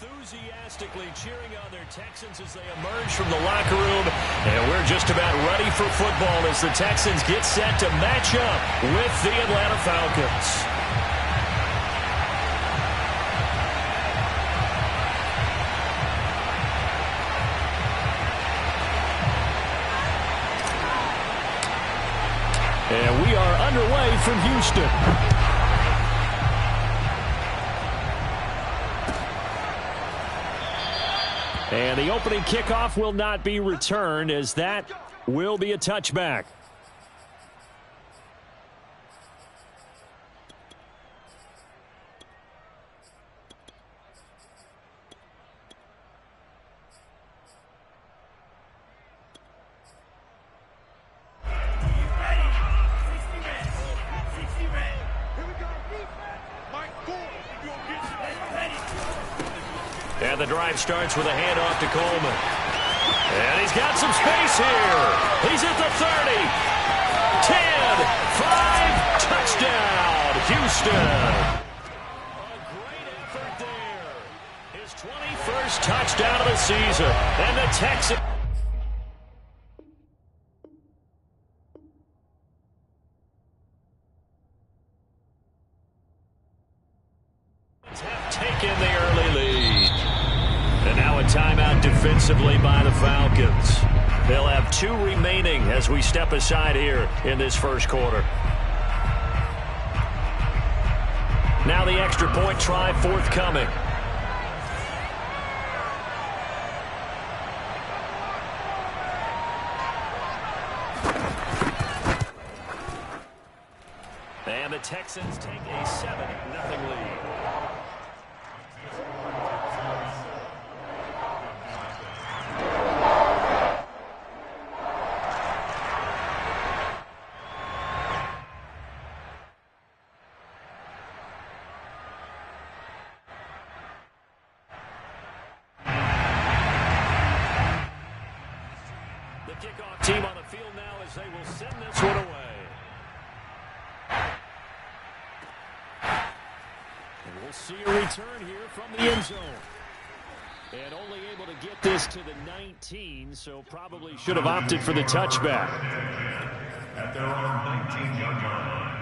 enthusiastically cheering on their Texans as they emerge from the locker room. And we're just about ready for football as the Texans get set to match up with the Atlanta Falcons. And we are underway from Houston. And the opening kickoff will not be returned, as that will be a touchback. And the drive starts with a handoff to Coleman. And he's got some space here. He's at the 30. 10, 5, touchdown, Houston. A great effort there. His 21st touchdown of the season. And the Texans have taken the early lead. And now a timeout defensively by the Falcons. They'll have 2 remaining as we step aside here in this first quarter. Now the extra point try forthcoming. And the Texans take a 7-0 lead. Kickoff team on the field now as they will send this one away. And we'll see a return here from the end zone. And only able to get this to the 19, so probably should have opted for the touchback. At their own 19-yard line.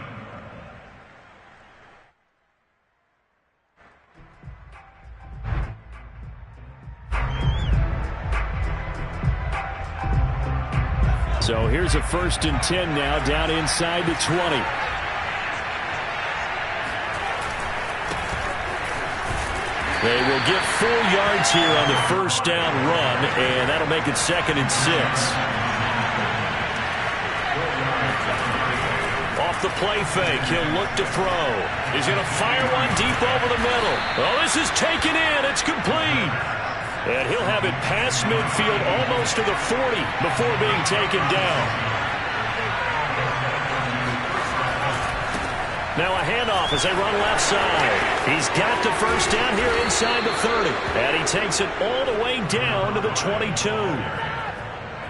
So here's a 1st and 10 now, down inside the 20. They will get 4 yards here on the first down run, and that'll make it 2nd and 6. Off the play fake, he'll look to throw. He's going to fire one deep over the middle. Oh, this is taken in. It's complete. And he'll have it past midfield almost to the 40 before being taken down. Now a handoff as they run left side. He's got the first down here inside the 30. And he takes it all the way down to the 22.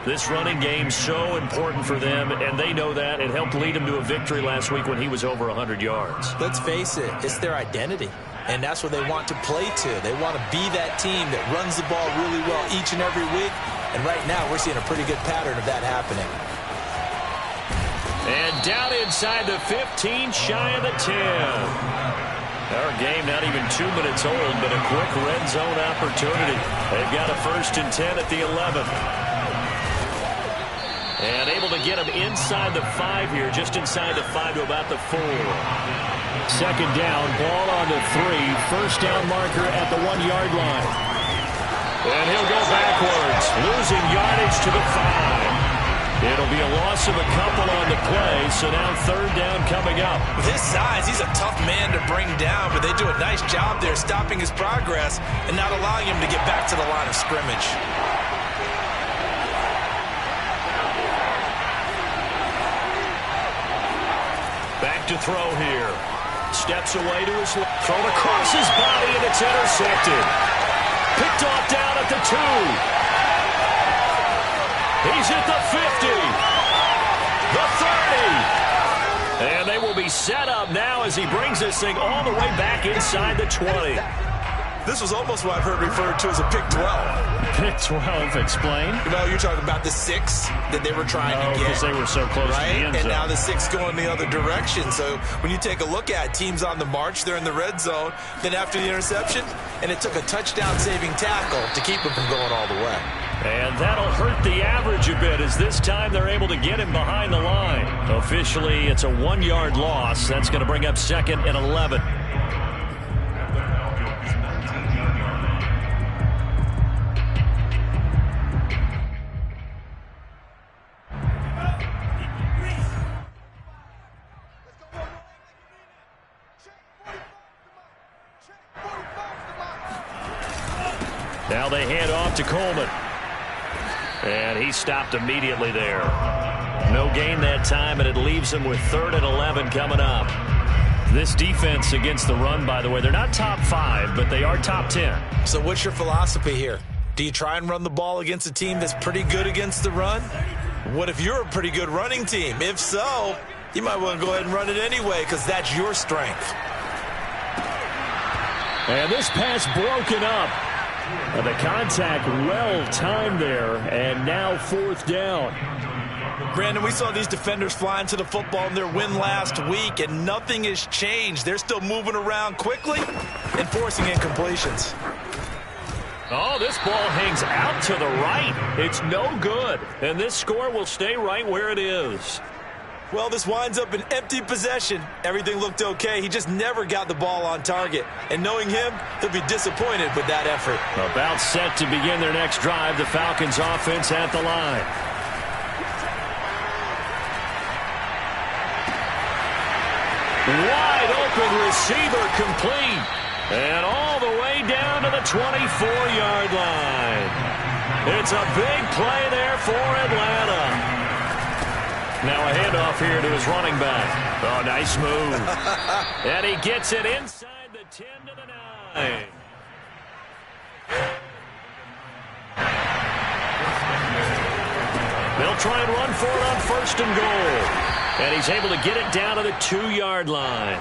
This running game's so important for them, and they know that. It helped lead them to a victory last week when he was over 100 yards. Let's face it, it's their identity. And that's what they want to play to. They want to be that team that runs the ball really well each and every week. And right now, we're seeing a pretty good pattern of that happening. And down inside the 15, shy of the 10. Our game not even 2 minutes old, but a quick red zone opportunity. They've got a 1st and 10 at the 11. And able to get him inside the 5 here, just inside the 5 to about the 4. 2nd down, ball on the 3. 1st down marker at the 1-yard line. And he'll go backwards, losing yardage to the 5. It'll be a loss of a couple on the play, so now 3rd down coming up. With his size, he's a tough man to bring down, but they do a nice job there stopping his progress and not allowing him to get back to the line of scrimmage. Back to throw here. Steps away to his left. Thrown across his body, and it's intercepted. Picked off down at the 2. He's at the 50. The 30. And they will be set up now as he brings this thing all the way back inside the 20. This was almost what I've heard referred to as a pick 12. Pick 12, explain. Well, you're talking about the 6 that they were trying to get. Because they were so close to the end zone. And now the 6 going the other direction. So when you take a look at teams on the march, they're in the red zone. Then after the interception, and it took a touchdown-saving tackle to keep them from going all the way. And that'll hurt the average a bit as this time they're able to get him behind the line. Officially, it's a 1-yard loss. That's going to bring up 2nd and 11. Now they hand off to Coleman. And he stopped immediately there. No gain that time, and it leaves him with 3rd and 11 coming up. This defense against the run, by the way, they're not top 5, but they are top 10. So what's your philosophy here? Do you try and run the ball against a team that's pretty good against the run? What if you're a pretty good running team? If so, you might want to go ahead and run it anyway because that's your strength. And this pass broken up. The contact well timed there, and now 4th down. Brandon, we saw these defenders flying to the football in their win last week, and nothing has changed. They're still moving around quickly and forcing incompletions. Oh, this ball hangs out to the right. It's no good, and this score will stay right where it is. Well, this winds up an empty possession. Everything looked okay. He just never got the ball on target. And knowing him, he'll be disappointed with that effort. About set to begin their next drive, the Falcons offense at the line. Wide open receiver complete. And all the way down to the 24-yard line. It's a big play there for Atlanta. Now a handoff here to his running back. Oh, nice move. And he gets it inside the 10 to the 9. They'll try and run for it on 1st and goal. And he's able to get it down to the 2-yard line.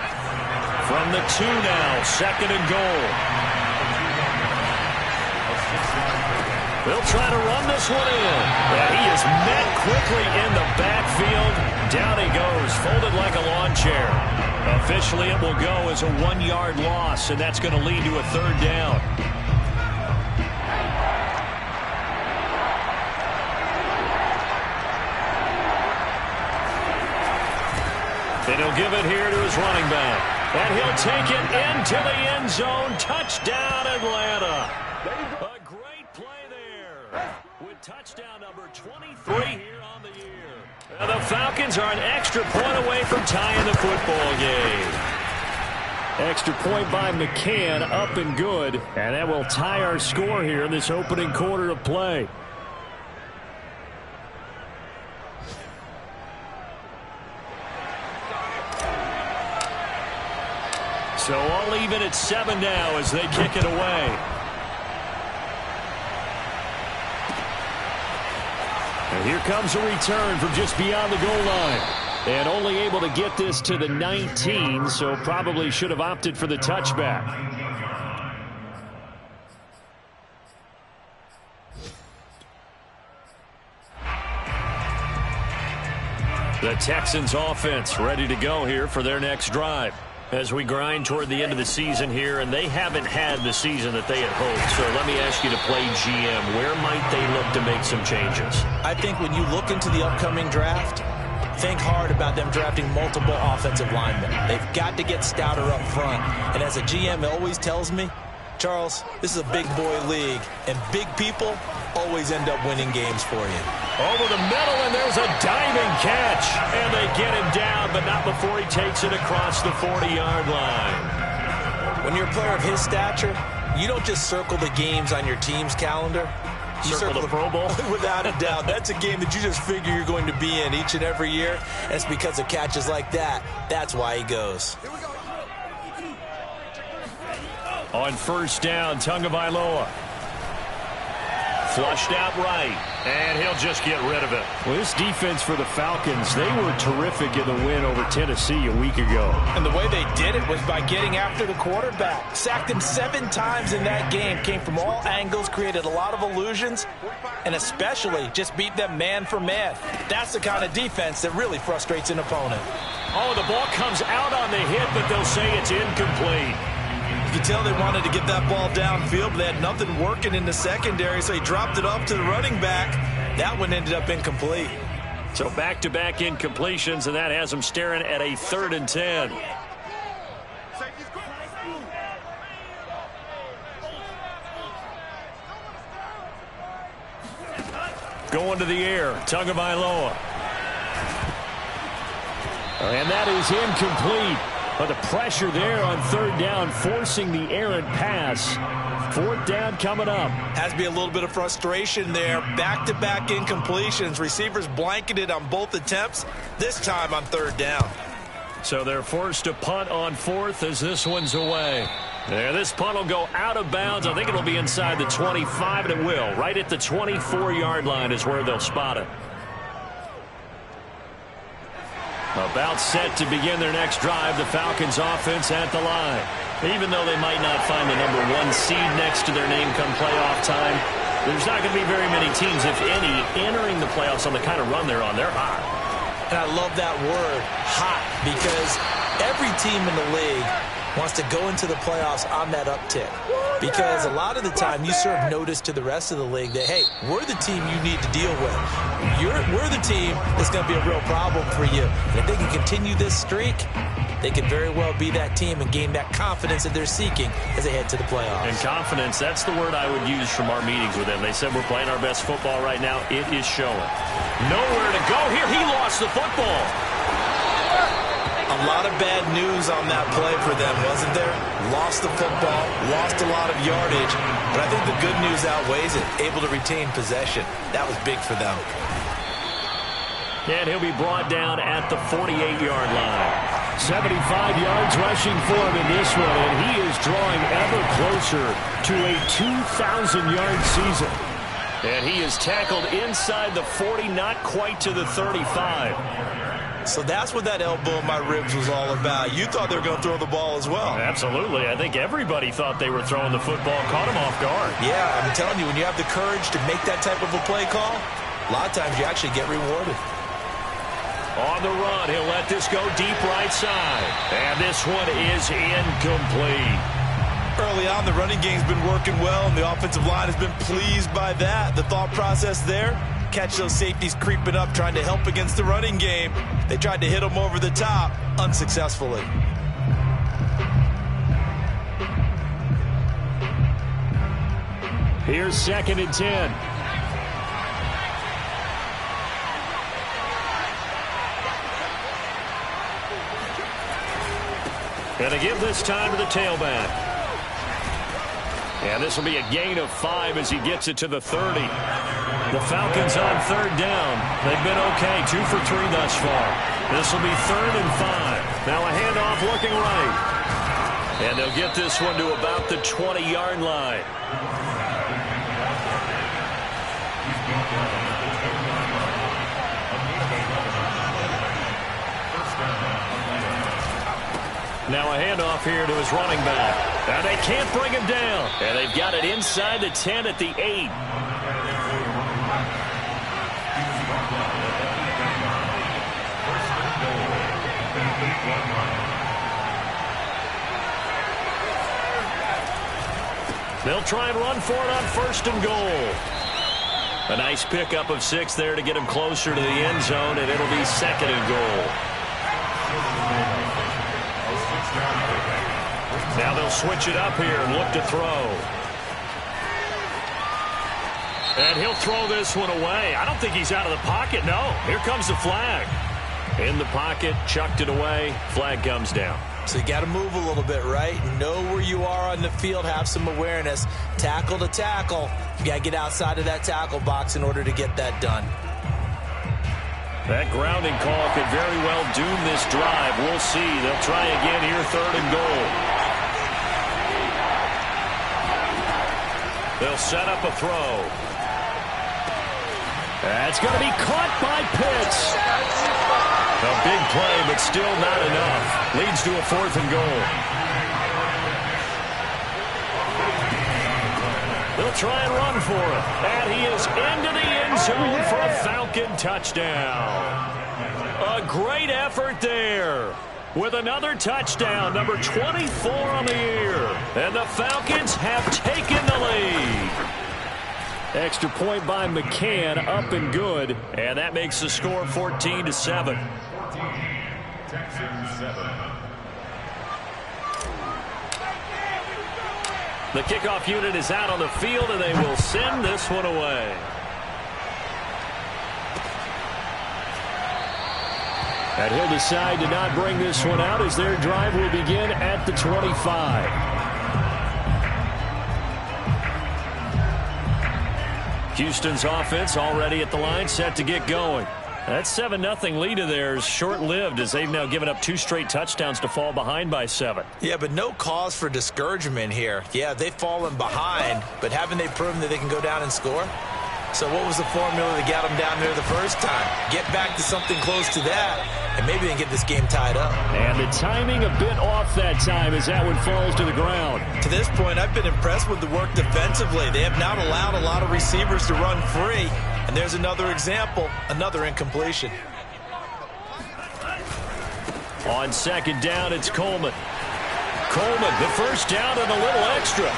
From the 2 now, 2nd and goal. They'll try to run this one in. And he is met quickly in the backfield. Down he goes, folded like a lawn chair. Officially, it will go as a 1-yard loss, and that's going to lead to a 3rd down. And he'll give it here to his running back. And he'll take it into the end zone. Touchdown, Atlanta. A great play there with touchdown number 23 here on the year. And the Falcons are an extra point away from tying the football game. Extra point by McCann, up and good. And that will tie our score here in this opening quarter of play. So all even at 7 now as they kick it away. And here comes a return from just beyond the goal line. And only able to get this to the 19, so probably should have opted for the touchback. The Texans offense ready to go here for their next drive. As we grind toward the end of the season here, and they haven't had the season that they had hoped. So let me ask you to play GM. Where might they look to make some changes? I think when you look into the upcoming draft, think hard about them drafting multiple offensive linemen. They've got to get stouter up front. And as a GM always tells me, Charles, this is a big boy league, and big people always end up winning games for you. Over the middle, and there's a diving catch. And they get him down, but not before he takes it across the 40-yard line. When you're a player of his stature, you don't just circle the games on your team's calendar. You circle the Pro Bowl? Without a doubt. That's a game that you just figure you're going to be in each and every year. And it's because of catches like that. That's why he goes. On 1st down, Tagovailoa. Flushed out right. And he'll just get rid of it. Well, this defense for the Falcons, they were terrific in the win over Tennessee a week ago. And the way they did it was by getting after the quarterback. Sacked him 7 times in that game. Came from all angles, created a lot of illusions, and especially just beat them man for man. That's the kind of defense that really frustrates an opponent. Oh, the ball comes out on the hit, but they'll say it's incomplete. You can tell they wanted to get that ball downfield, but they had nothing working in the secondary, so he dropped it off to the running back. That one ended up incomplete. So back-to-back incompletions, and that has them staring at a 3rd and 10. Going to the air, Tagovailoa. And that is incomplete. But the pressure there on 3rd down, forcing the errant pass. 4th down coming up. Has to be a little bit of frustration there. Back-to-back incompletions. Receivers blanketed on both attempts, this time on 3rd down. So they're forced to punt on 4th as this one's away. There, this punt will go out of bounds. I think it'll be inside the 25, and it will. Right at the 24-yard line is where they'll spot it. About set to begin their next drive, the Falcons offense at the line. Even though they might not find the number 1 seed next to their name come playoff time, there's not going to be very many teams, if any, entering the playoffs on the kind of run they're on. They're hot. And I love that word, hot, because every team in the league wants to go into the playoffs on that uptick. Because a lot of the time you serve notice to the rest of the league that, hey, we're the team you need to deal with. We're the team that's going to be a real problem for you. And if they can continue this streak, they could very well be that team and gain that confidence that they're seeking as they head to the playoffs. And confidence, that's the word I would use from our meetings with them. They said we're playing our best football right now. It is showing. Nowhere to go here. He lost the football. A lot of bad news on that play for them, wasn't there? Lost the football, lost a lot of yardage, but I think the good news outweighs it. Able to retain possession. That was big for them. And he'll be brought down at the 48-yard line. 75 yards rushing for him in this one, and he is drawing ever closer to a 2,000-yard season. And he is tackled inside the 40, not quite to the 35. So that's what that elbow in my ribs was all about. You thought they were going to throw the ball as well. Absolutely. I think everybody thought they were throwing the football, caught him off guard. Yeah, I'm telling you, when you have the courage to make that type of a play call, a lot of times you actually get rewarded. On the run, he'll let this go deep right side. And this one is incomplete. Early on, the running game's been working well, and the offensive line has been pleased by that. The thought process there, catch those safeties creeping up, trying to help against the running game. They tried to hit them over the top, unsuccessfully. Here's 2nd and 10. And to give this time to the tailback. And this will be a gain of 5 as he gets it to the 30. The Falcons on 3rd down. They've been okay, 2 for 3 thus far. This will be 3rd and 5. Now a handoff looking right. And they'll get this one to about the 20-yard line. Now a handoff here to his running back. And they can't bring him down. And they've got it inside the 10 at the 8. They'll try and run for it on 1st and goal. A nice pickup of 6 there to get him closer to the end zone, and it'll be 2nd and goal. Now they'll switch it up here and look to throw. And he'll throw this one away. I don't think he's out of the pocket, no. Here comes the flag. In the pocket, chucked it away, flag comes down. So you got to move a little bit, right? Know where you are on the field, have some awareness. Tackle to tackle. You got to get outside of that tackle box in order to get that done. That grounding call could very well doom this drive. We'll see. They'll try again here, 3rd and goal. They'll set up a throw. That's going to be caught by Pitts. A big play, but still not enough. Leads to a 4th and goal. They'll try and run for it. And he is into the end zone for a Falcon touchdown. A great effort there. With another touchdown, number 24 on the year. And the Falcons have taken the lead. Extra point by McCann, up and good. And that makes the score 14-7. Texans 7. The kickoff unit is out on the field, and they will send this one away. And he'll decide to not bring this one out as their drive will begin at the 25. Houston's offense already at the line, set to get going. That 7-0 lead of theirs short-lived as they've now given up 2 straight touchdowns to fall behind by 7. Yeah, but no cause for discouragement here. Yeah, they've fallen behind, but haven't they proven that they can go down and score? So what was the formula that got them down there the first time? Get back to something close to that, and maybe they can get this game tied up. And the timing a bit off that time as that one falls to the ground. To this point, I've been impressed with the work defensively. They have not allowed a lot of receivers to run free. And there's another example, another incompletion. On 2nd down, it's Coleman. Coleman, the first down and a little extra.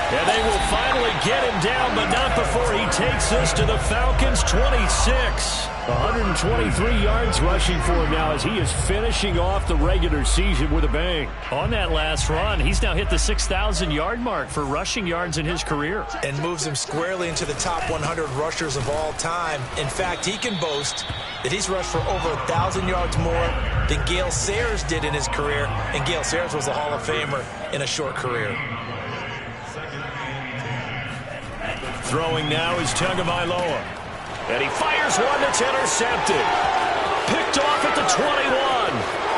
And they will finally get him down, but not before he takes this to the Falcons' 26. 123 yards rushing for him now as he is finishing off the regular season with a bang. On that last run, he's now hit the 6,000-yard mark for rushing yards in his career. And moves him squarely into the top 100 rushers of all time. In fact, he can boast that he's rushed for over 1,000 yards more than Gale Sayers did in his career. And Gale Sayers was a Hall of Famer in a short career. Throwing now is Tagovailoa. And he fires one that's intercepted. Picked off at the 21.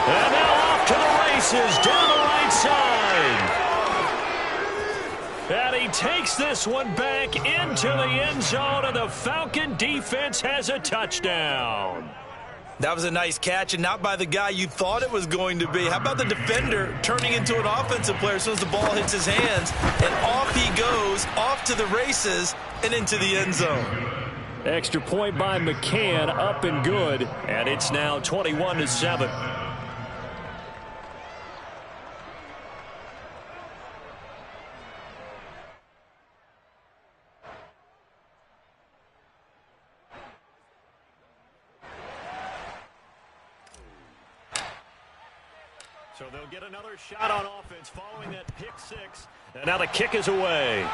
And now off to the races down the right side. And he takes this one back into the end zone, and the Falcon defense has a touchdown. That was a nice catch, and not by the guy you thought it was going to be. How about the defender turning into an offensive player as soon as the ball hits his hands, and off he goes, off to the races, and into the end zone. Extra point by McCann, up and good. And it's now 21-7. So they'll get another shot on offense following that pick 6. And now the kick is away.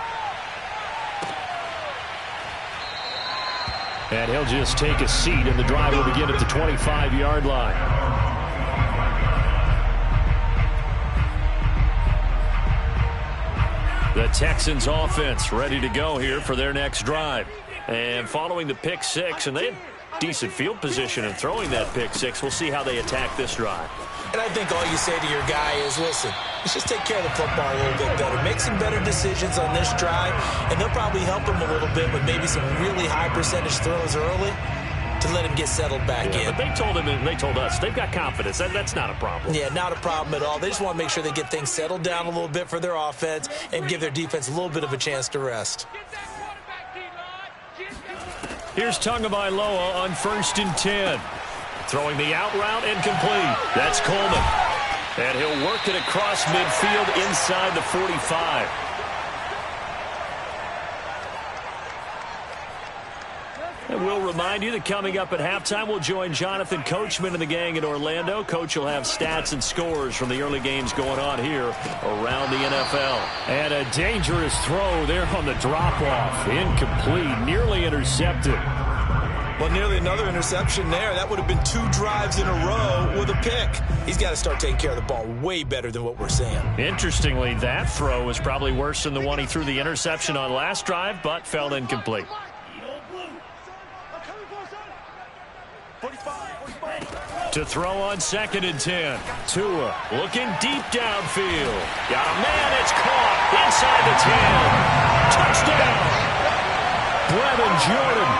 And he'll just take a seat, and the drive will begin at the 25-yard line. The Texans offense ready to go here for their next drive. And following the pick 6, and they had decent field position in throwing that pick 6. We'll see how they attack this drive. And I think all you say to your guy is, listen, let's just take care of the football a little bit better. Make some better decisions on this drive, and they'll probably help him a little bit with maybe some really high percentage throws early to let him get settled back in. But they told him and they told us they've got confidence. That's not a problem. Yeah, not a problem at all. They just want to make sure they get things settled down a little bit for their offense and give their defense a little bit of a chance to rest. Here's Tagovailoa on 1st and 10. Throwing the out route incomplete. That's Coleman. And he'll work it across midfield inside the 45. And we'll remind you that coming up at halftime, we'll join Jonathan Coachman and the gang in Orlando. Coach will have stats and scores from the early games going on here around the NFL. And a dangerous throw there on the drop-off. Incomplete, nearly intercepted. Well, nearly another interception there. That would have been 2 drives in a row with a pick. He's got to start taking care of the ball way better than what we're seeing. Interestingly, that throw was probably worse than the one he threw the interception on last drive, but fell incomplete. To throw on 2nd and 10. Tua looking deep downfield. Got a man, it's caught inside the 10. Touchdown! Brevin Jordan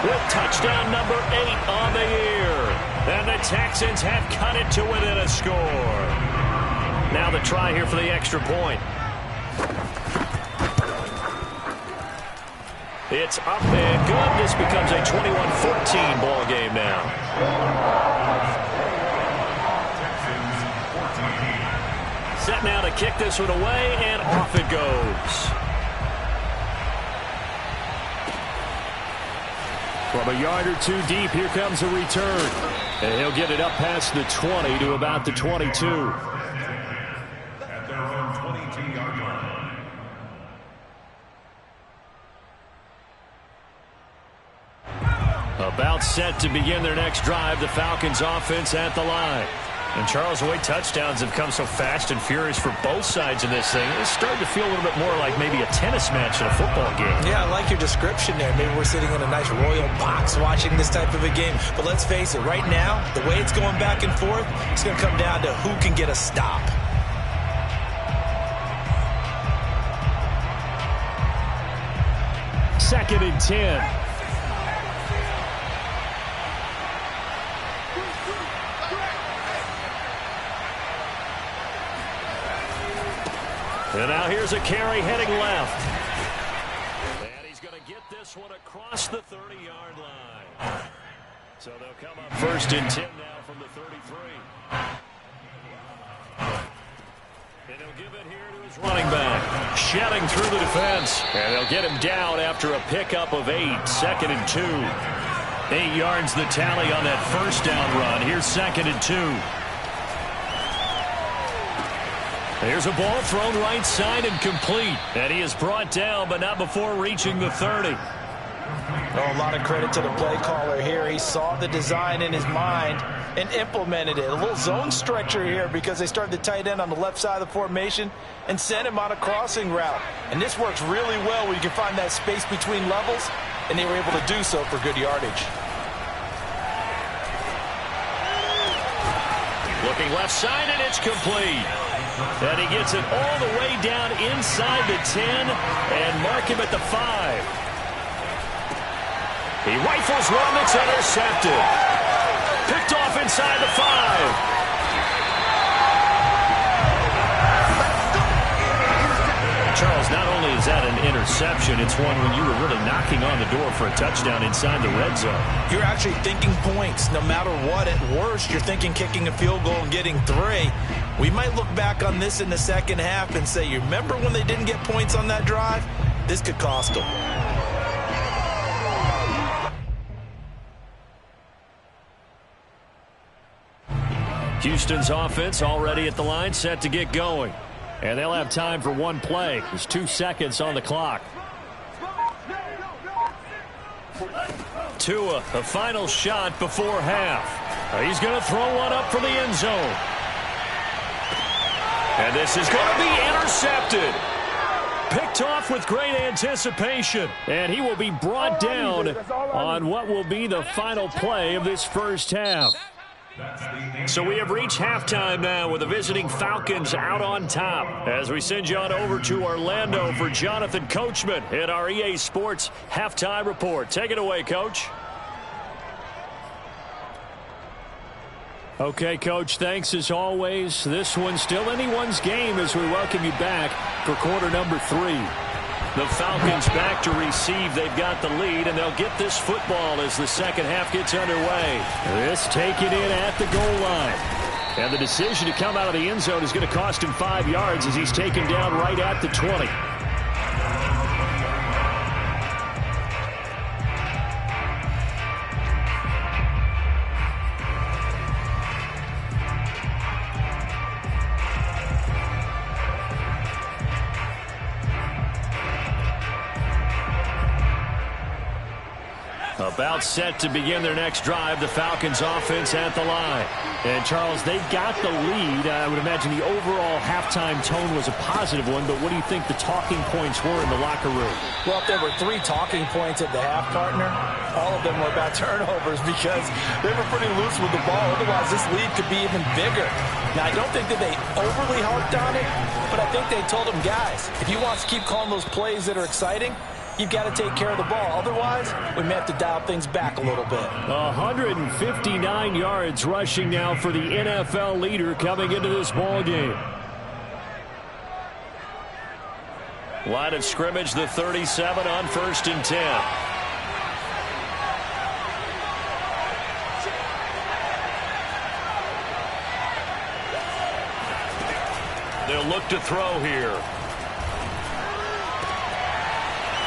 with touchdown number 8 on the year. And the Texans have cut it to within a score. Now the try here for the extra point. It's up and good. This becomes a 21-14 ball game now. Set now to kick this one away, and off it goes. From a yard or two deep, here comes a return. And he'll get it up past the 20 to about the 22. At their own 22-yard line. About set to begin their next drive, the Falcons offense at the line. And Charles, the way touchdowns have come so fast and furious for both sides in this thing, it's starting to feel a little bit more like maybe a tennis match in a football game. Yeah, I like your description there. Maybe we're sitting in a nice royal box watching this type of a game. But let's face it, right now, the way it's going back and forth, it's going to come down to who can get a stop. Second and 10. And now here's a carry heading left. And he's going to get this one across the 30-yard line. So they'll come up first and 10 now from the 33. And he'll give it here to his running back. Shedding through the defense. And they'll get him down after a pickup of 8. Second and 2. 8 yards the tally on that first down run. Here's second and 2. There's a ball thrown right side and complete. And he is brought down, but not before reaching the 30. Oh, a lot of credit to the play caller here. He saw the design in his mind and implemented it. A little zone stretcher here because they started the tight end on the left side of the formation and sent him on a crossing route. And this works really well where you can find that space between levels, and they were able to do so for good yardage. Looking left side, and it's complete. And he gets it all the way down inside the 10 and mark him at the 5. He rifles one that's intercepted. Picked off inside the 5. Charles, not only is that an interception, it's one when you were really knocking on the door for a touchdown inside the red zone. You're actually thinking points. No matter what, at worst, you're thinking kicking a field goal and getting 3. We might look back on this in the second half and say, you remember when they didn't get points on that drive? This could cost them. Houston's offense already at the line, set to get going. And they'll have time for one play. There's 2 seconds on the clock. Tua, a final shot before half. He's going to throw one up for the end zone. And this is going to be intercepted. Picked off with great anticipation. And he will be brought down on what will be the final play of this first half. So we have reached halftime now with the visiting Falcons out on top. As we send you on over to Orlando for Jonathan Coachman in our EA Sports Halftime Report. Take it away, Coach. Okay, Coach, thanks as always. This one's still anyone's game as we welcome you back for quarter number 3. The Falcons back to receive. They've got the lead, and they'll get this football as the second half gets underway. This taken in at the goal line. And the decision to come out of the end zone is going to cost him 5 yards as he's taken down right at the 20. About set to begin their next drive, the Falcons offense at the line. And, Charles, they've got the lead. I would imagine the overall halftime tone was a positive one, but what do you think the talking points were in the locker room? Well, if there were 3 talking points at the half, partner, all of them were about turnovers because they were pretty loose with the ball. Otherwise, this lead could be even bigger. Now, I don't think that they overly harped on it, but I think they told them, guys, if you want to keep calling those plays that are exciting, you've got to take care of the ball. Otherwise, we may have to dial things back a little bit. 159 yards rushing now for the NFL leader coming into this ball game. Line of scrimmage, the 37 on 1st and 10. They'll look to throw here.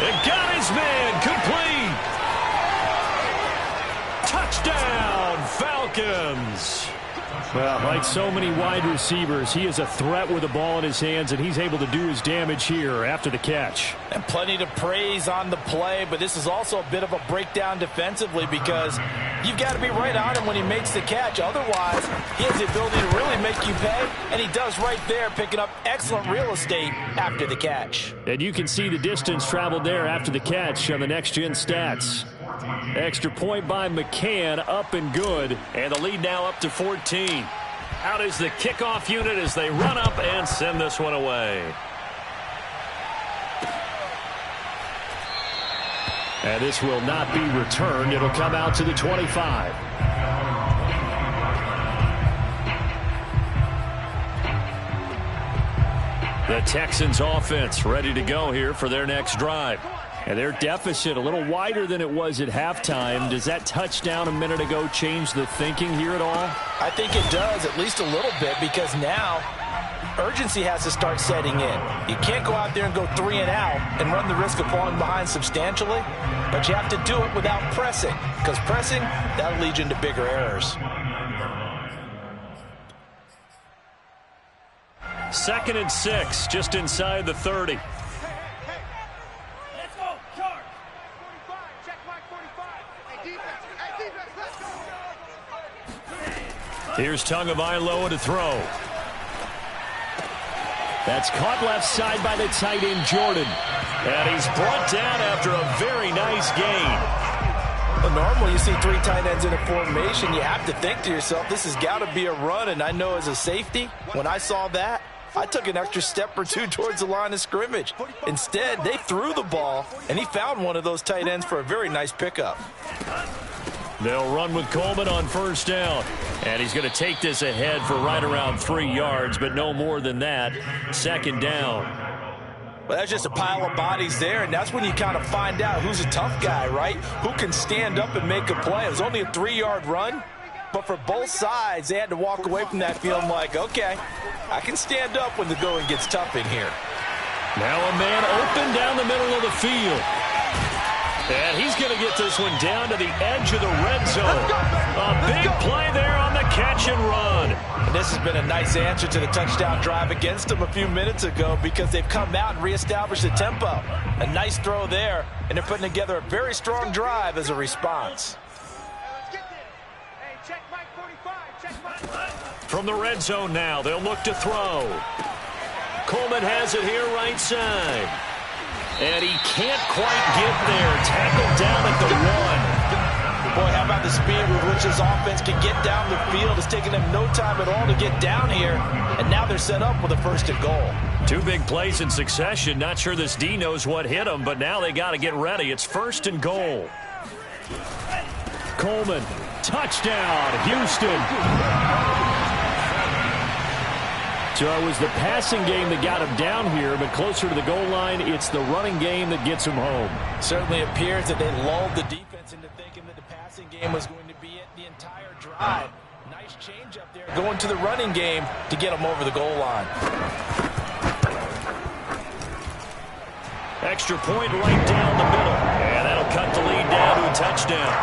And got his man, complete. Touchdown, Falcons. Well, like so many wide receivers, he is a threat with the ball in his hands, and he's able to do his damage here after the catch. And plenty to praise on the play, but this is also a bit of a breakdown defensively because you've got to be right on him when he makes the catch. Otherwise, he has the ability to really make you pay, and he does right there, picking up excellent real estate after the catch. And you can see the distance traveled there after the catch on the next-gen stats. Extra point by McCann, up and good. And the lead now up to 14. Out is the kickoff unit as they run up and send this one away. And this will not be returned. It'll come out to the 25. The Texans offense ready to go here for their next drive. And their deficit a little wider than it was at halftime. Does that touchdown a minute ago change the thinking here at all? I think it does, at least a little bit, because now urgency has to start setting in. You can't go out there and go 3 and out and run the risk of falling behind substantially, but you have to do it without pressing, because pressing, that'll lead you into bigger errors. 2nd and 6, just inside the 30. Here's Tagovailoa to throw. That's caught left side by the tight end, Jordan. And he's brought down after a very nice gain. Well, normally you see 3 tight ends in a formation. You have to think to yourself, this has got to be a run. And I know as a safety, when I saw that, I took an extra step or 2 towards the line of scrimmage. Instead, they threw the ball, and he found one of those tight ends for a very nice pickup. They'll run with Coleman on 1st down. And he's going to take this ahead for right around 3 yards, but no more than that. 2nd down. Well, that's just a pile of bodies there, and that's when you kind of find out who's a tough guy, right? Who can stand up and make a play. It was only a 3-yard run, but for both sides, they had to walk away from that feeling like, okay, I can stand up when the going gets tough in here. Now a man open down the middle of the field. And he's going to get this one down to the edge of the red zone. A big play there on the catch and run. And this has been a nice answer to the touchdown drive against them a few minutes ago because they've come out and reestablished the tempo. A nice throw there, and they're putting together a very strong drive as a response. From the red zone now, they'll look to throw. Coleman has it here right side. And he can't quite get there. Tackled down at the 1. Boy, how about the speed with which this offense can get down the field? It's taken them no time at all to get down here. And now they're set up with a 1st and goal. 2 big plays in succession. Not sure this D knows what hit him, but now they got to get ready. It's 1st and goal. Coleman, touchdown, Houston. So it was the passing game that got him down here, but closer to the goal line, it's the running game that gets him home. Certainly appears that they lulled the defense into thinking that the passing game was going to be it the entire drive. Nice change up there going to the running game to get them over the goal line. Extra point right down the middle. And that'll cut the lead down to a touchdown.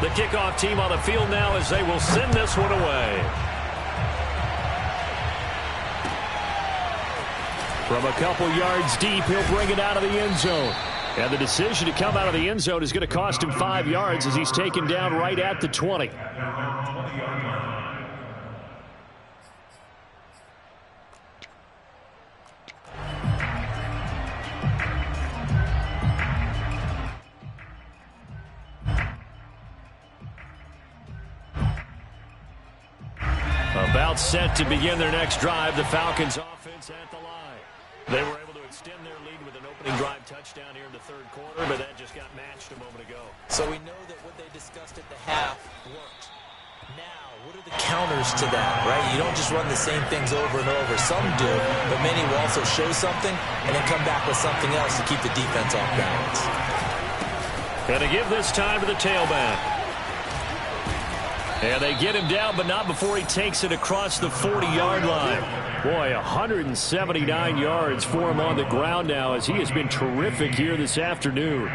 The kickoff team on the field now as they will send this one away. From a couple yards deep, he'll bring it out of the end zone. And the decision to come out of the end zone is going to cost him 5 yards as he's taken down right at the 20. About set to begin their next drive. The Falcons offense at the line. They were able to extend their lead with an opening drive touchdown here in the third quarter, but that just got matched a moment ago. So we know that what they discussed at the half worked. Now, what are the counters to that, right? You don't just run the same things over and over. Some do, but many will also show something and then come back with something else to keep the defense off balance. Going to give this time to the tailback. And they get him down, but not before he takes it across the 40-yard line. Boy, 179 yards for him on the ground now as he has been terrific here this afternoon.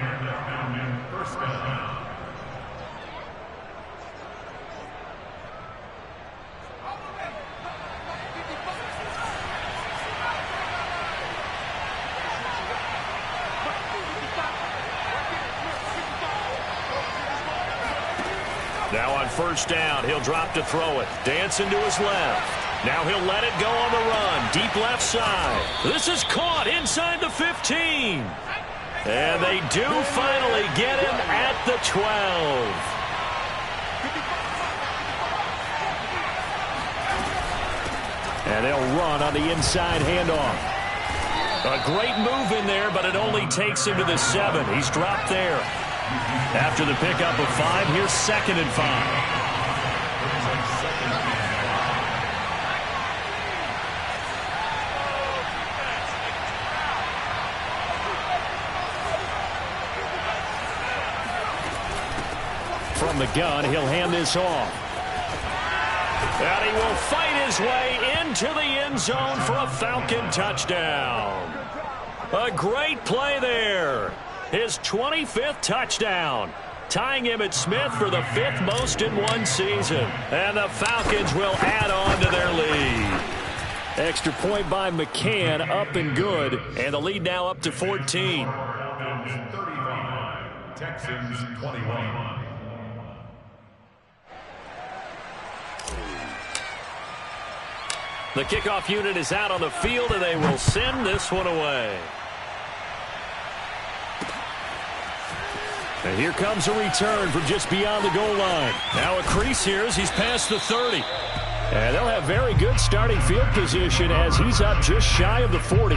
Now on first down, he'll drop to throw it. Dancing to his left. Now he'll let it go on the run. Deep left side. This is caught inside the 15. And they do finally get him at the 12. And they'll run on the inside handoff. A great move in there, but it only takes him to the 7. He's dropped there. After the pickup of 5, here's 2nd and 5. From the gun, he'll hand this off. And he will fight his way into the end zone for a Falcon touchdown. A great play there. His 25th touchdown, tying Emmitt Smith for the 5th most in one season. And the Falcons will add on to their lead. Extra point by McCann, up and good. And the lead now up to 14. Falcons 35, Texans 21. The kickoff unit is out on the field, and they will send this one away. And here comes a return from just beyond the goal line. Now a crease here as he's past the 30. And they'll have very good starting field position as he's up just shy of the 40.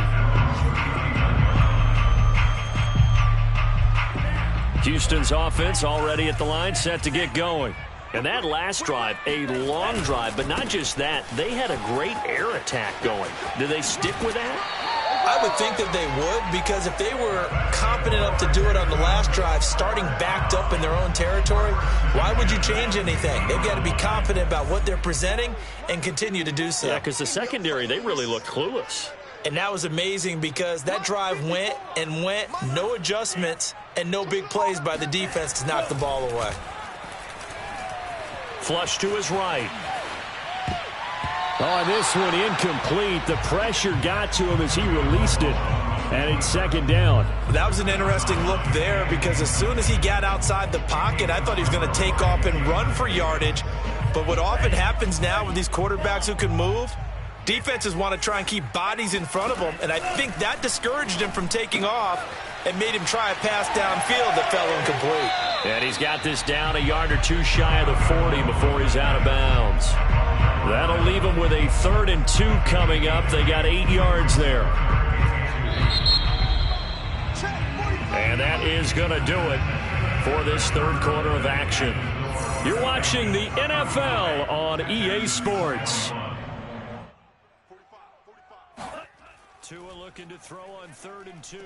Houston's offense already at the line, set to get going. And that last drive, a long drive, but not just that, they had a great air attack going. Do they stick with that? I would think that they would, because if they were confident enough to do it on the last drive, starting backed up in their own territory, why would you change anything? They've got to be confident about what they're presenting and continue to do so. Yeah, because the secondary, they really looked clueless. And that was amazing because that drive went and went, no adjustments, and no big plays by the defense to knock the ball away. Flush to his right. Oh, this one incomplete. The pressure got to him as he released it. And it's 2nd down. That was an interesting look there because as soon as he got outside the pocket, I thought he was going to take off and run for yardage. But what often happens now with these quarterbacks who can move, defenses want to try and keep bodies in front of them. And I think that discouraged him from taking off and made him try a pass downfield that fell incomplete. And he's got this down a yard or two shy of the 40 before he's out of bounds. That'll leave him with a 3rd and 2 coming up. They got 8 yards there. And that is going to do it for this third quarter of action. You're watching the NFL on EA Sports. Tua looking to throw on 3rd and 2.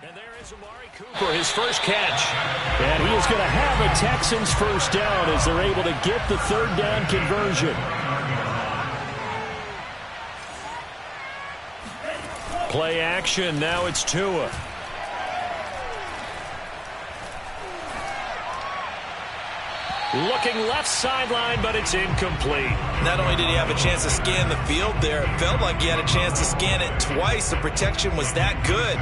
And there is Amari Cooper, his first catch. And he is going to have a Texans first down as they're able to get the 3rd down conversion. Play action, now it's Tua. Looking left sideline, but it's incomplete. Not only did he have a chance to scan the field there, it felt like he had a chance to scan it twice. The protection was that good.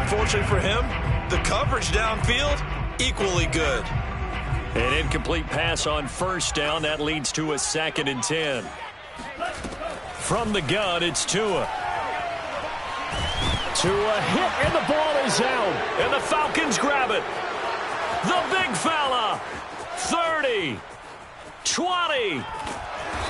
Unfortunately for him, the coverage downfield, equally good. An incomplete pass on first down. That leads to a 2nd and 10. From the gun, it's Tua. Tua hit, and the ball is out. And the Falcons grab it. The big fella. 30, 20,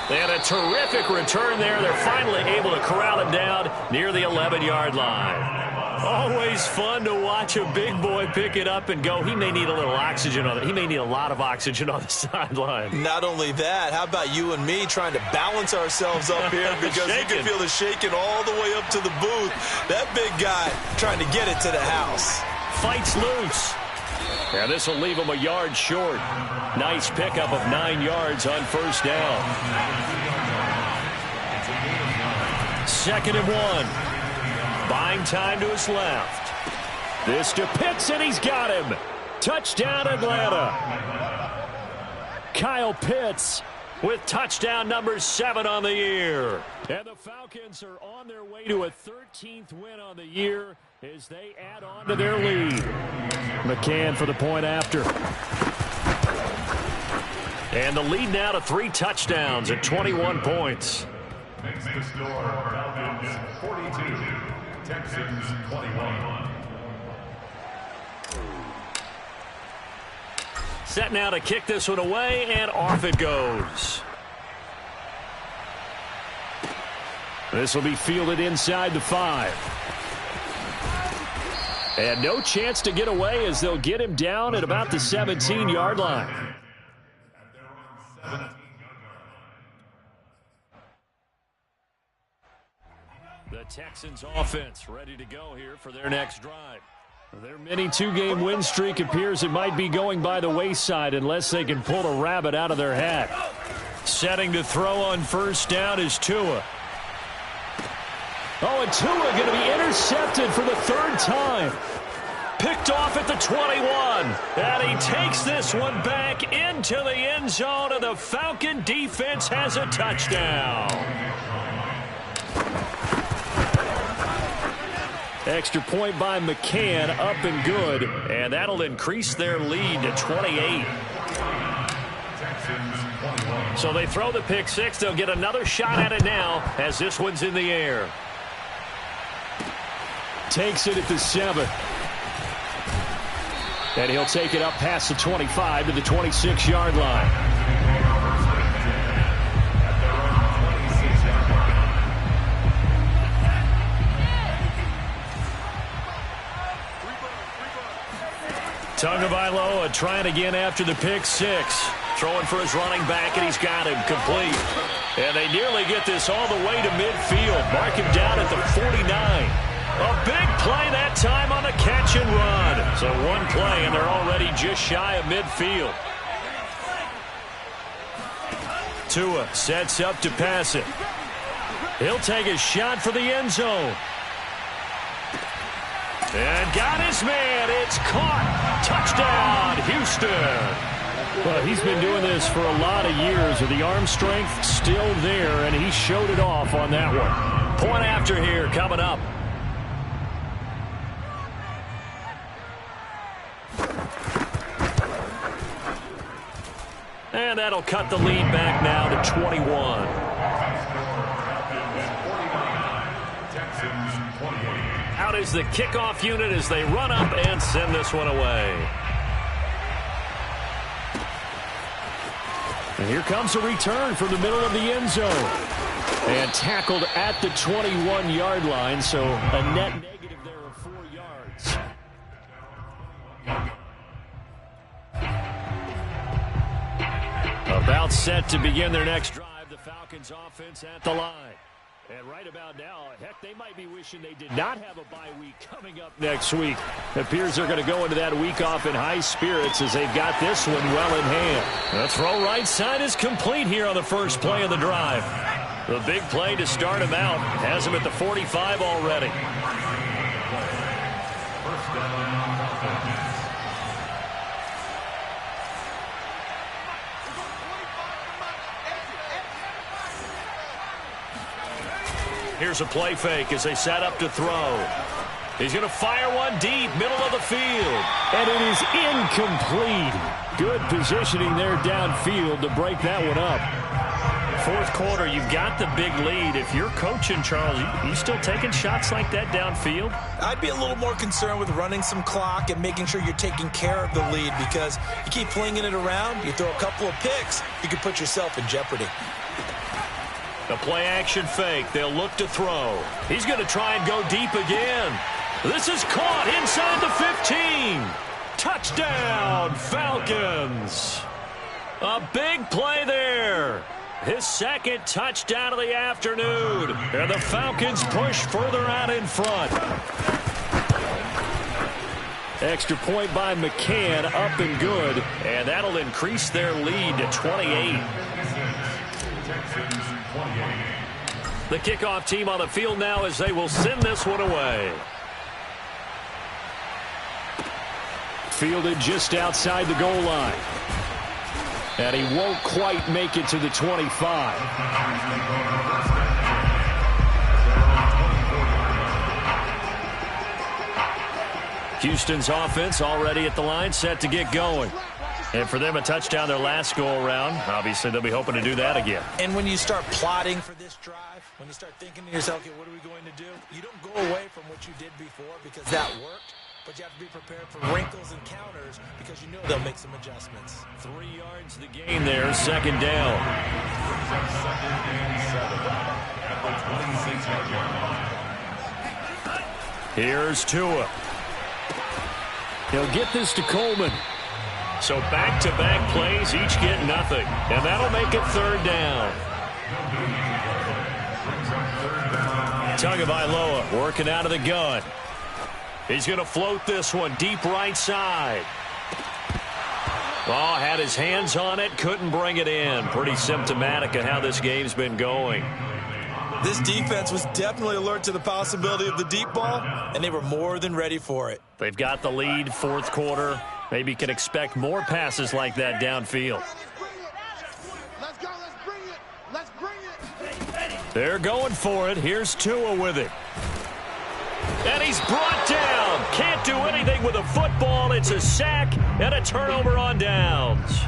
And a terrific return there. They're finally able to corral him down near the 11-yard line. Always fun to watch a big boy pick it up and go. He may need a little oxygen on it. He may need a lot of oxygen on the sideline. Not only that, how about you and me trying to balance ourselves up here because you can feel the shaking all the way up to the booth. That big guy trying to get it to the house. Fights loose. And this will leave him a yard short. Nice pickup of 9 yards on first down. 2nd and 1. Buying time to his left. This to Pitts, and he's got him. Touchdown, Atlanta. Kyle Pitts with touchdown number 7 on the year. And the Falcons are on their way to a 13th win on the year as they add on to their lead. McCann for the point after. And the lead now to 3 touchdowns at 21 points. Makes the score Falcons 42, Texans 21. Set now to kick this one away, and off it goes. This will be fielded inside the 5. And no chance to get away as they'll get him down at about the 17-yard line. The Texans offense ready to go here for their next drive. Their mini 2-game win streak appears it might be going by the wayside unless they can pull a rabbit out of their hat. Setting to throw on first down is Tua. Oh, and Tua going to be intercepted for the 3rd time. Picked off at the 21. And he takes this one back into the end zone, and the Falcon defense has a touchdown. Extra point by McCann, up and good, and that'll increase their lead to 28. So they throw the pick 6. They'll get another shot at it now as this one's in the air. Takes it at the 7. And he'll take it up past the 25 to the 26-yard line. Tagovailoa trying again after the pick 6. Throwing for his running back, and he's got him complete. And they nearly get this all the way to midfield. Mark him down at the 49. A big play that time on the catch and run. So one play, and they're already just shy of midfield. Tua sets up to pass it. He'll take a shot for the end zone. And got his man. It's caught. Touchdown, Houston. Well, he's been doing this for a lot of years with the arm strength still there, and he showed it off on that one. Point after here coming up. And that'll cut the lead back now to 21. Out is the kickoff unit as they run up and send this one away. And here comes a return from the middle of the end zone. And tackled at the 21-yard line, so a net negative there of 4 yards. About set to begin their next drive. The Falcons offense at the line. And right about now, heck, they might be wishing they did not have a bye week coming up next week. It appears they're going to go into that week off in high spirits as they've got this one well in hand. The throw right side is complete here on the first play of the drive. The big play to start him out has him at the 45 already. Here's a play fake as they set up to throw. He's going to fire one deep, middle of the field. And it is incomplete. Good positioning there downfield to break that one up. Fourth quarter, you've got the big lead. If you're coaching, Charles, you still taking shots like that downfield? I'd be a little more concerned with running some clock and making sure you're taking care of the lead, because you keep flinging it around, you throw a couple of picks, you could put yourself in jeopardy. The play-action fake. They'll look to throw. He's going to try and go deep again. This is caught inside the 15. Touchdown, Falcons. A big play there. His second touchdown of the afternoon. And the Falcons push further out in front. Extra point by McCann, up and good. And that'll increase their lead to 28. The kickoff team on the field now as they will send this one away. Fielded just outside the goal line. And he won't quite make it to the 25. Houston's offense already at the line, set to get going. And for them, a touchdown their last go-around. Obviously, they'll be hoping to do that again. And when you start plotting for this drive, when you start thinking to yourself, okay, what are we going to do? You don't go away from what you did before because that worked. But you have to be prepared for wrinkles and counters because you know they'll make some adjustments. 3 yards the game there, second down. Here's Tua. He'll get this to Coleman. So back-to-back plays, each get nothing. And that'll make it third down. Tagovailoa working out of the gun. He's going to float this one deep right side. Oh, had his hands on it, couldn't bring it in. Pretty symptomatic of how this game's been going. This defense was definitely alert to the possibility of the deep ball, and they were more than ready for it. They've got the lead, fourth quarter. Maybe can expect more passes like that downfield. Let's go, let's bring it. Let's bring it. They're going for it. Here's Tua with it. And he's brought down. Can't do anything with a football. It's a sack and a turnover on downs.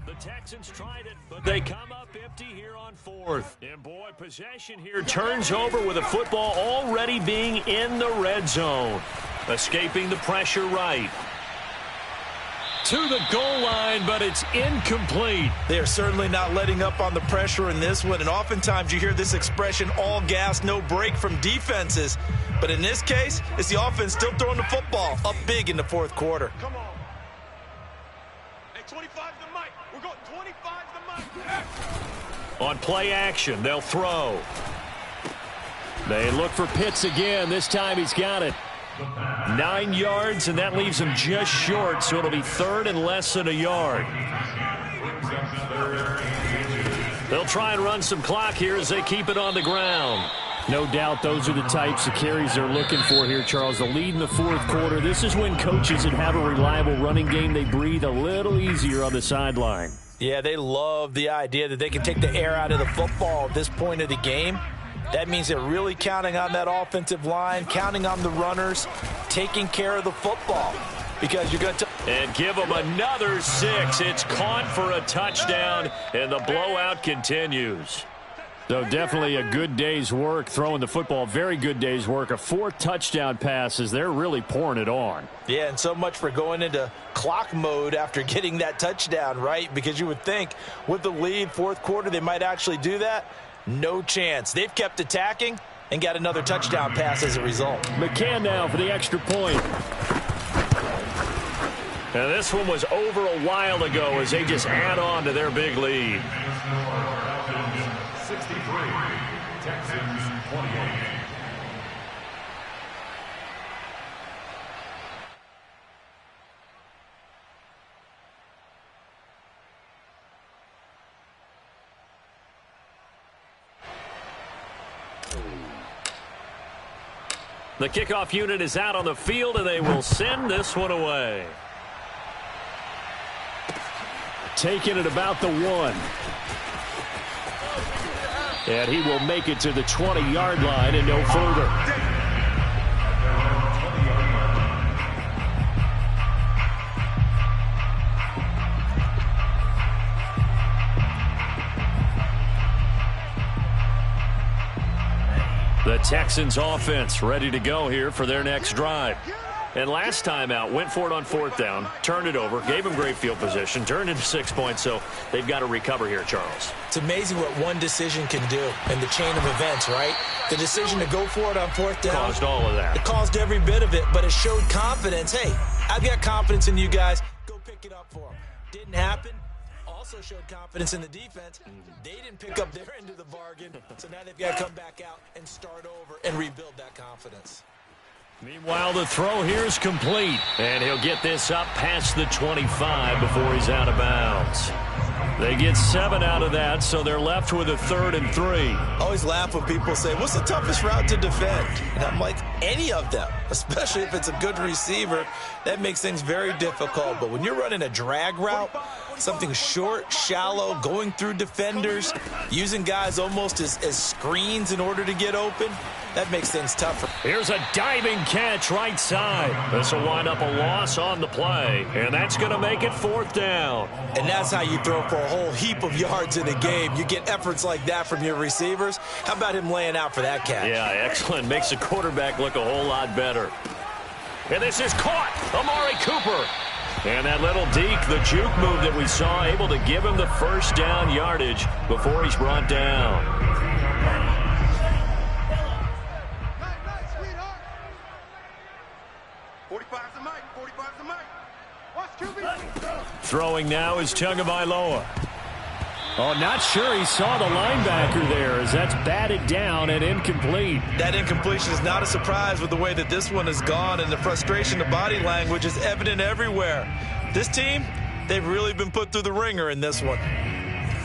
The Texans tried it, but they come up empty here on fourth. And boy, possession here turns over with a football already being in the red zone. Escaping the pressure right. To the goal line, but it's incomplete. They are certainly not letting up on the pressure in this one, and oftentimes you hear this expression, all gas, no break from defenses. But in this case, it's the offense still throwing the football up big in the fourth quarter. Come on. Hey, 25's the mic. We're going 25's the mic. On play action, they'll throw. They look for Pitts again. This time he's got it. 9 yards, and that leaves him just short, so it'll be third and less than a yard. They'll try and run some clock here as they keep it on the ground. No doubt those are the types of carries they're looking for here, Charles. The lead in the fourth quarter. This is when coaches that have a reliable running game, they breathe a little easier on the sideline. Yeah, they love the idea that they can take the air out of the football at this point of the game. That means they're really counting on that offensive line, counting on the runners, taking care of the football. Because you're going to... And give them another 6. It's caught for a touchdown, and the blowout continues. So definitely a good day's work throwing the football. Very good day's work. A 4th touchdown passes. They're really pouring it on. Yeah, and so much for going into clock mode after getting that touchdown, right? Because you would think with the lead, fourth quarter, they might actually do that. No chance. They've kept attacking and got another touchdown pass as a result. McCann now for the extra point. And this one was over a while ago as they just add on to their big lead. 63, Texans 28. The kickoff unit is out on the field, and they will send this one away. Taking it about the 1. And he will make it to the 20-yard line and no further. The Texans offense ready to go here for their next drive. And last time out, went for it on 4th down, turned it over, gave them great field position, turned into 6 points, so they've got to recover here, Charles. It's amazing what one decision can do in the chain of events, right? The decision to go for it on 4th down. Caused all of that. It caused every bit of it, but it showed confidence. Hey, I've got confidence in you guys. Go pick it up for them. Didn't happen. Also showed confidence in the defense. They didn't pick up their end of the bargain, so now they've got to come back out and start over and rebuild that confidence. Meanwhile, the throw here is complete, and he'll get this up past the 25 before he's out of bounds. They get 7 out of that, so they're left with a 3rd and 3. I always laugh when people say, what's the toughest route to defend? And I'm like, any of them, especially if it's a good receiver. That makes things very difficult. But when you're running a drag route, something short, shallow, going through defenders, using guys almost as screens in order to get open, that makes things tougher. Here's a diving catch right side. This will wind up a loss on the play, and that's going to make it 4th down. And that's how you throw for a whole heap of yards in a game. You get efforts like that from your receivers. How about him laying out for that catch? Yeah, excellent. Makes the quarterback look a whole lot better. And this is caught. Amari Cooper. And that little deke, the juke move that we saw, able to give him the 1st down yardage before he's brought down. Throwing now is Tagovailoa. Oh, not sure he saw the linebacker there as that's batted down and incomplete. That incompletion is not a surprise with the way that this one has gone, and the frustration of body language is evident everywhere. This team, they've really been put through the ringer in this one.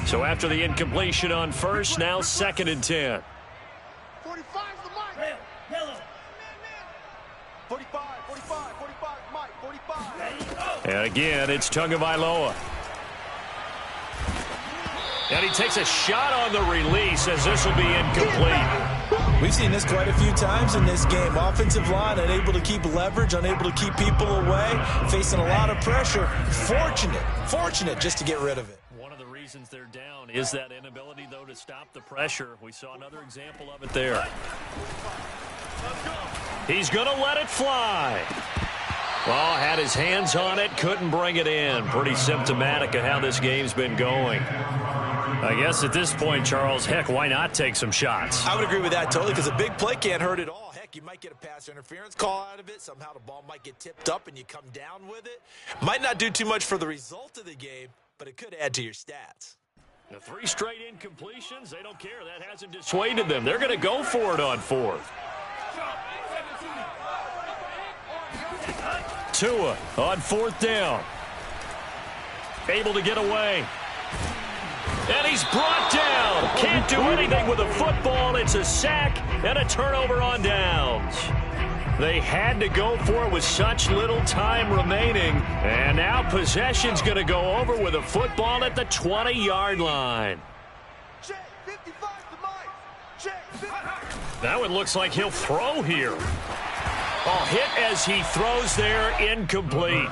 So after the incompletion on 1st, now 2nd and 10. 45's the mic. 45, 45, 45, Mike, 45. And again, it's Tagovailoa. And he takes a shot on the release as this will be incomplete. We've seen this quite a few times in this game. Offensive line unable to keep leverage, unable to keep people away, facing a lot of pressure. Fortunate just to get rid of it. One of the reasons they're down is that inability, though, to stop the pressure. We saw another example of it there. He's going to let it fly. Well, had his hands on it, couldn't bring it in. Pretty symptomatic of how this game's been going. I guess at this point, Charles, heck, why not take some shots? I would agree with that totally, because a big play can't hurt at all. Heck, you might get a pass interference call out of it. Somehow the ball might get tipped up and you come down with it. Might not do too much for the result of the game, but it could add to your stats. The 3 straight incompletions, they don't care. That hasn't dissuaded them. They're going to go for it on 4th. Tua on 4th down. Able to get away. And he's brought down. Can't do anything with a football. It's a sack and a turnover on downs. They had to go for it with such little time remaining. And now possession's going to go over with a football at the 20-yard line. That one looks like he'll throw here. Oh, hit as he throws there, incomplete.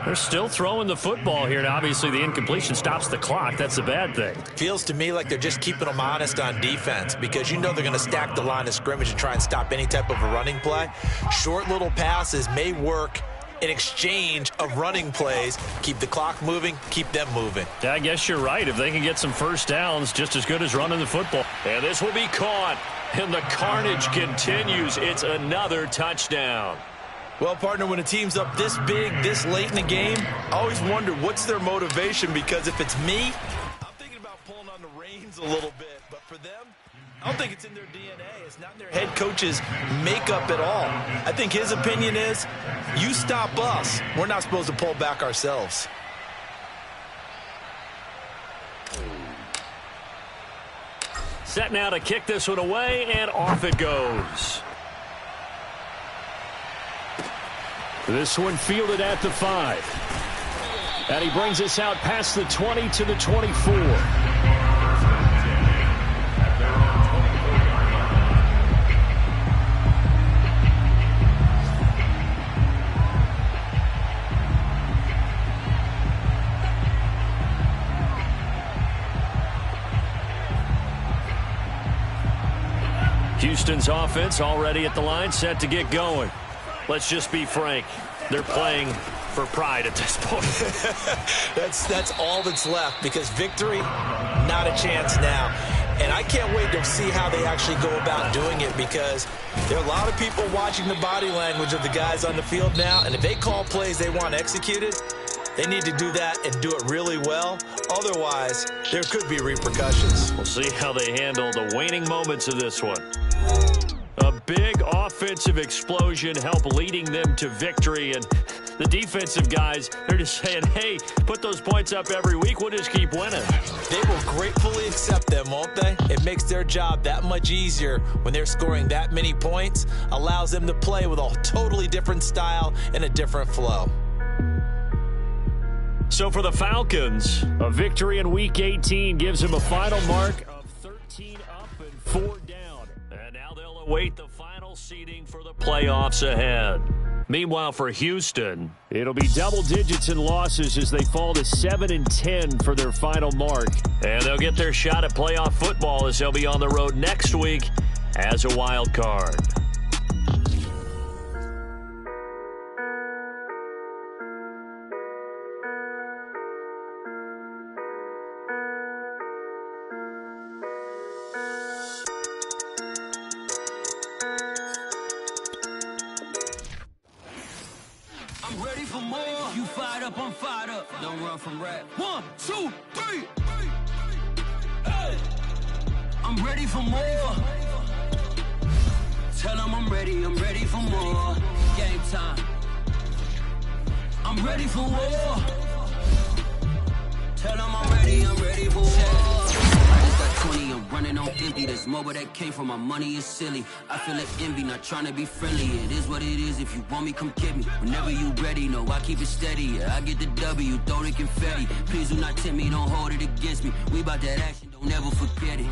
They're still throwing the football here, and obviously the incompletion stops the clock. That's a bad thing. Feels to me like they're just keeping them honest on defense, because you know they're going to stack the line of scrimmage and try and stop any type of a running play. Short little passes may work in exchange of running plays. Keep the clock moving, keep them moving. I guess you're right. If they can get some 1st downs, just as good as running the football. And this will be caught, and the carnage continues. It's another touchdown. Well, partner, when a team's up this big, this late in the game, I always wonder what's their motivation, because if it's me, I'm thinking about pulling on the reins a little bit. But for them, I don't think it's in their DNA. It's not in their head coach's makeup at all. I think his opinion is, you stop us, we're not supposed to pull back ourselves. Set now to kick this one away, and off it goes. This one fielded at the 5. And he brings us out past the 20 to the 24. Houston's offense already at the line, set to get going. let's just be frank. They're playing for pride at this point. That's all that's left, because victory, not a chance now. And I can't wait to see how they actually go about doing it, because there are a lot of people watching the body language of the guys on the field now, and if they call plays they want executed, they need to do that and do it really well. Otherwise, there could be repercussions. We'll see how they handle the waning moments of this one. A big offensive explosion helped leading them to victory, and the defensive guys, they're just saying, hey, put those points up every week, we'll just keep winning. They will gratefully accept them, won't they? It makes their job that much easier when they're scoring that many points, allows them to play with a totally different style and a different flow. So for the Falcons, a victory in Week 18 gives them a final mark of 13 up and 4 down. And now they'll await the final seeding for the playoffs ahead. Meanwhile, for Houston, it'll be double digits in losses as they fall to 7-10 for their final mark. And they'll get their shot at playoff football as they'll be on the road next week as a wild card. I'm ready for more. You fired up, I'm fired up. Don't run from rap. 1, 2, 3. Hey. I'm ready for more. Tell them I'm ready for more. Game time. I'm ready for war. Tell them I'm ready for war. I just got 20, I'm running on empty. There's more where that came from, my money is silly. I feel like envy, not trying to be friendly. It is what it is, if you want me, come get me. Whenever you ready, no, I keep it steady. Yeah, I get the W, throw the confetti. Please do not tempt me, don't hold it against me. We about that action, don't ever forget it.